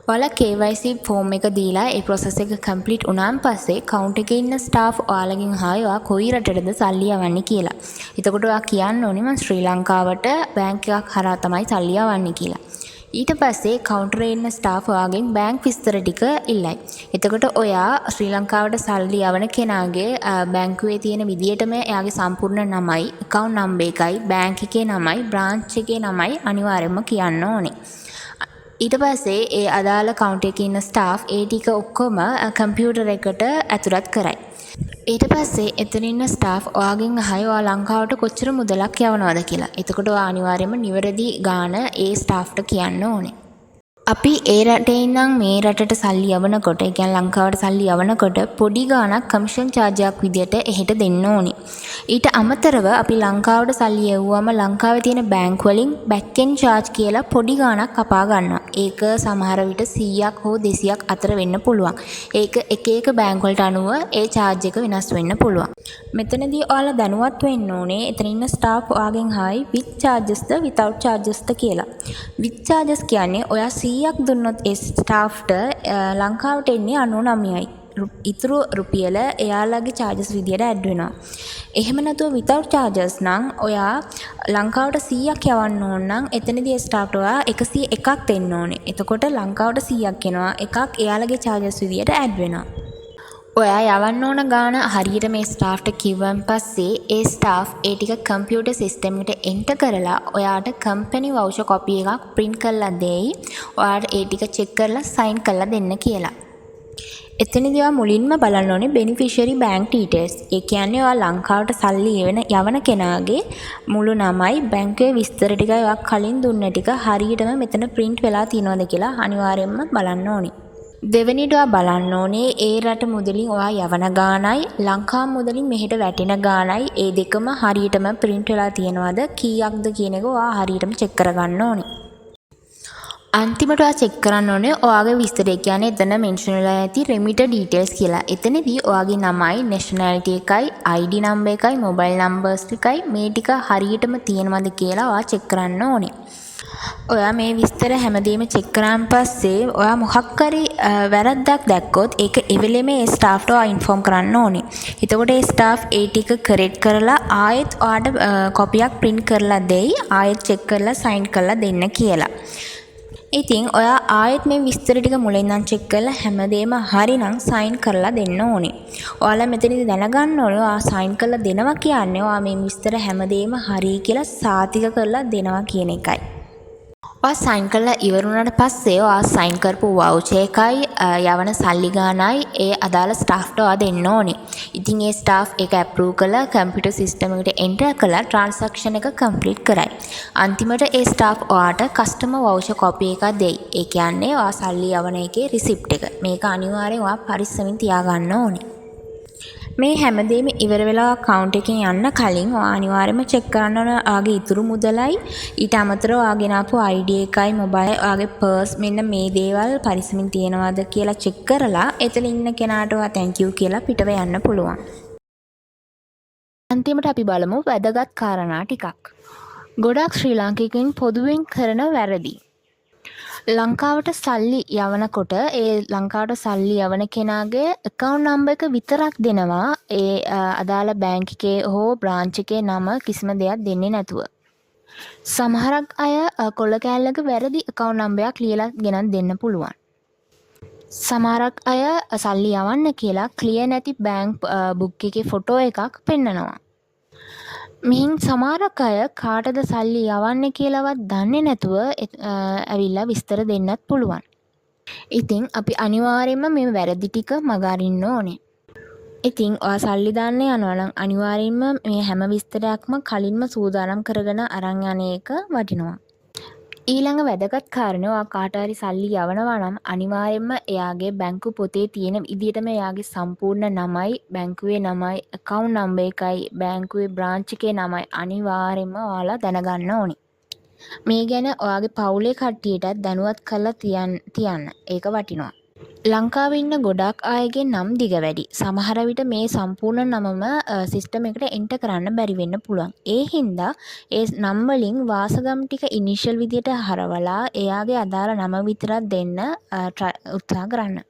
ඔයාලා KYC form එක දීලා ඒ process එක complete වුණාන් පස්සේ account එකේ ඉන්න staff ඔයාලගෙන් අහයි ඔයා කොයි රටටද සල්ලි යවන්නේ කියලා. එතකොට ඔයා කියන්න ඕනේ මම ශ්‍රී ලංකාවට බැංක් එකක් හරහා තමයි සල්ලි යවන්නේ කියලා. ඊට පස්සේ කවුන්ටරේ ඉන්න ස්ටාෆ් ඔයාගෙන් බැංක් විස්තර ටික ඉල්ලයි. එතකොට ඔයා ශ්‍රී ලංකාවට සල්ලි යවන කෙනාගේ බැංකුවේ තියෙන විදියටම එයාගේ සම්පූර්ණ නමයි, account number එකයි, බැංක් එකේ නමයි, branch එකේ නමයි අනිවාර්යයෙන්ම කියන්න ඕනේ. ඊට පස්සේ ඒ අදාළ account එකේ ඉන්න ස්ටාෆ් ඒ ටික ඔක්කොම කම්පියුටර් එකට ඇතුළත් කරයි. ඊට පස්සේ එතන ඉන්න ස්ටාෆ් ඔයාගෙන් අහයි ඔයා ලංකාවට කොච්චර මුදලක් යවනවද කියලා. එතකොට ඔයා අනිවාර්යයෙන්ම නිවැරදි ගාණ ඒ ස්ටාෆ්ට කියන්න ඕනේ. අපි ඒ රටේ ඉඳන් මේ රටට සල්ලි යවනකොට, ඒ කියන්නේ ලංකාවට සල්ලි යවනකොට පොඩි ගාණක් කමිෂන් චාර්ජ් එකක් විදියට එහෙට දෙන්න ඕනේ. ඊට අමතරව අපි ලංකාවට සල්ලි යවුවම ලංකාවේ තියෙන බැංක් වලින් බැක් එන්ඩ් චාර්ජ් කියලා පොඩි ගාණක් කපා ගන්නවා. ඒක සමහර විට 100ක් හෝ 200ක් අතර වෙන්න පුළුවන්. ඒක එක එක බැංක් වලට අනුව ඒ චාර්ජ් එක වෙනස් වෙන්න පුළුවන්. මෙතනදී ඔයාලා දැනුවත් වෙන්න ඕනේ එතන ඉන්න ස්ටාෆ් ඔයාගෙන් හයි with charges ද without charges ද කියලා. with charges කියන්නේ ඔයා 100ක් දුන්නොත් ඒ ස්ටාෆ්ට ලංකාවට එන්නේ 99යි. ඉතුරු රුපියල එයාලගේ charges විදියට ඇඩ් වෙනවා. එහෙම නැතුව without charges නම් ඔයා ලංකාවට 100ක් යවන්න ඕන නම් එතනදී ඒ ස්ටාෆ්ට ඔයා 101ක් දෙන්න ඕනේ. එතකොට ලංකාවට 100ක් එනවා. එකක් එයාලගේ charges විදියට ඇඩ් වෙනවා. ඔයා යවන්න ඕන ගාණ හරියට මේ ස්ටාෆ්ට කිව්වන් පස්සේ ඒ ස්ටාෆ් ඒ ටික කම්පියුටර් සිස්ටම් එකට එන්ටර් කරලා ඔයාට කම්පැනි වවුචර් කොපි එකක් print කරලා දෙයි. ඔයාට ඒ ටික චෙක් කරලා sign කරලා දෙන්න කියලා. එතනදී ඔයා මුලින්ම බලන්න ඕනේ beneficiary bank details. ඒ කියන්නේ ඔයා ලංකාවට සල්ලි යවන කෙනාගේ මුළු නමයි බැංකුවේ විස්තර ටිකයි ඔයා කලින් දුන්න ටික හරියටම මෙතන print වෙලා තියෙනවද කියලා අනිවාර්යයෙන්ම බලන්න ඕනේ. දෙවෙනිට ඔයා බලන්න ඕනේ ඒ රට මුදලින් ඔයා යවන ගාණයි ලංකා මුදලින් මෙහෙට වැටෙන ගාණයි ඒ දෙකම හරියටම print වෙලා තියෙනවද කීයක්ද කියන එක ඔයා හරියටම check කරගන්න ඕනේ. අන්තිමට ඔයා check කරන්න ඕනේ ඔයාගේ විස්තරය කියන්නේ එතන mention වෙලා ඇති remitter details කියලා. එතනදී ඔයාගේ නමයි, nationality එකයි, ID number එකයි, mobile numbers එකයි මේ ටික හරියටම තියෙනවද කියලා ඔයා check කරන්න ඕනේ. ඔයා මේ විස්තර හැමදේම චෙක් කරාන් පස්සේ ඔයා මොකක් හරි වැරද්දක් දැක්කොත් ඒක එවෙලෙම ඒ ස්ටාෆ්ට ඔයා ඉන්ෆෝම් කරන්න ඕනේ. එතකොට ඒ ස්ටාෆ් ඒ ටික කරෙක්ට් කරලා ආයෙත් ඔයාට කොපියක් print කරලා දෙයි. ආයෙත් චෙක් කරලා sign කරලා දෙන්න කියලා. ඉතින් ඔයා ආයෙත් මේ විස්තර ටික මුලින් ඉඳන් චෙක් කරලා හැමදේම හරිනම් sign කරලා දෙන්න ඕනේ. ඔයාලා මෙතනදී දැනගන්න ඕනේ ඔයා sign කරලා දෙනවා කියන්නේ ඔයා මේ විස්තර හැමදේම හරි කියලා සාතික කරලා දෙනවා කියන එකයි. ඔයා සයින් කරලා ඉවර වුණාට පස්සේ ඔයා සයින් කරපු වවුචර් එකයි යවන සල්ලි ගාණයි ඒ අදාළ ස්ටාෆ්ට ඔයා දෙන්න ඕනේ. ඉතින් ඒ ස්ටාෆ් ඒක අප්‍රූව් කරලා කම්පියුටර් සිස්ටම් එකට එන්ටර් කරලා ට්‍රාන්සැක්ෂන් එක කම්ප්ලීට් කරයි. අන්තිමට ඒ ස්ටාෆ් ඔයාට කස්ටමර් වවුචර් කොපි එකක් දෙයි. ඒ කියන්නේ ඔයා සල්ලි යවන එකේ රිසිප්ට් එක. මේක අනිවාර්යෙන් ඔයා පරිස්සමින් තියාගන්න ඕනේ. මේ හැමදේම ඉවර වෙලා account එකෙන් යන්න කලින් ඔයා අනිවාර්යයෙන්ම check කරන්න ඕන ඔයාගේ ඉතුරු මුදලයි ඊට අමතරව ඔයාගෙන ආපු ID එකයි mobile ඔයාගේ purse මෙන්න මේ දේවල් පරිස්සමින් තියෙනවද කියලා check කරලා එතන ඉන්න කෙනාට ඔයා thank you කියලා පිටව යන්න පුළුවන්. අන්තිමට අපි බලමු වැදගත් කාරණා ටිකක්. ගොඩක් ශ්‍රී ලාංකිකයින් පොදුවෙන් කරන වැරදි. ලංකාවට සල්ලි යවනකොට ඒ ලංකාවට සල්ලි යවන කෙනාගේ account number එක විතරක් දෙනවා ඒ අදාළ බැංක් එකේ හෝ branch එකේ නම කිසිම දෙයක් දෙන්නේ නැතුව. සමහරක් අය කොළ කෑල්ලක වැරදි account number එකක් ලියලා ගෙනත් දෙන්න පුළුවන්. සමහරක් අය සල්ලි යවන්න කියලා clear නැති bank book එකේ photo එකක් පෙන්නනවා. මින් සමහරක් අය කාටද සල්ලි යවන්නේ කියලාවත් දන්නේ නැතුව ඇවිල්ලා විස්තර දෙන්නත් පුළුවන්. ඉතින් අපි අනිවාර්යයෙන්ම මේ වැරදි ටික මග අරින්න ඕනේ. ඉතින් ඔයා සල්ලි දාන්න යනවා නම් අනිවාර්යයෙන්ම මේ හැම විස්තරයක්ම කලින්ම සූදානම් කරගෙන අරන් යන එක වටිනවා. ඊළඟ වැදගත් කාරණය ඔයා කාට හරි සල්ලි යවනවා නම් අනිවාර්යයෙන්ම එයාගේ බැංකු පොතේ තියෙන විදිහටම එයාගේ සම්පූර්ණ නමයි බැංකුවේ නමයි account number එකයි බැංකුවේ branch එකේ නමයි අනිවාර්යයෙන්ම ඔයාලා දැනගන්න ඕනේ. මේ ගැන ඔයාගේ පවුලේ කට්ටියටත් දැනුවත් කරලා තියන්න. ඒක වටිනවා. ලංකාවේ ඉන්න ගොඩක් අයගේ නම් දිග වැඩි. සමහර විට මේ සම්පූර්ණ නමම සිස්ටම් එකට එන්ටර් කරන්න බැරි වෙන්න පුළුවන්. ඒ හින්දා ඒ නම් වලින් වාසගම් ටික ඉනිෂියල් විදියට හරවලා එයාගේ අදාළ නම විතරක් දෙන්න උත්සාහ කරන්න.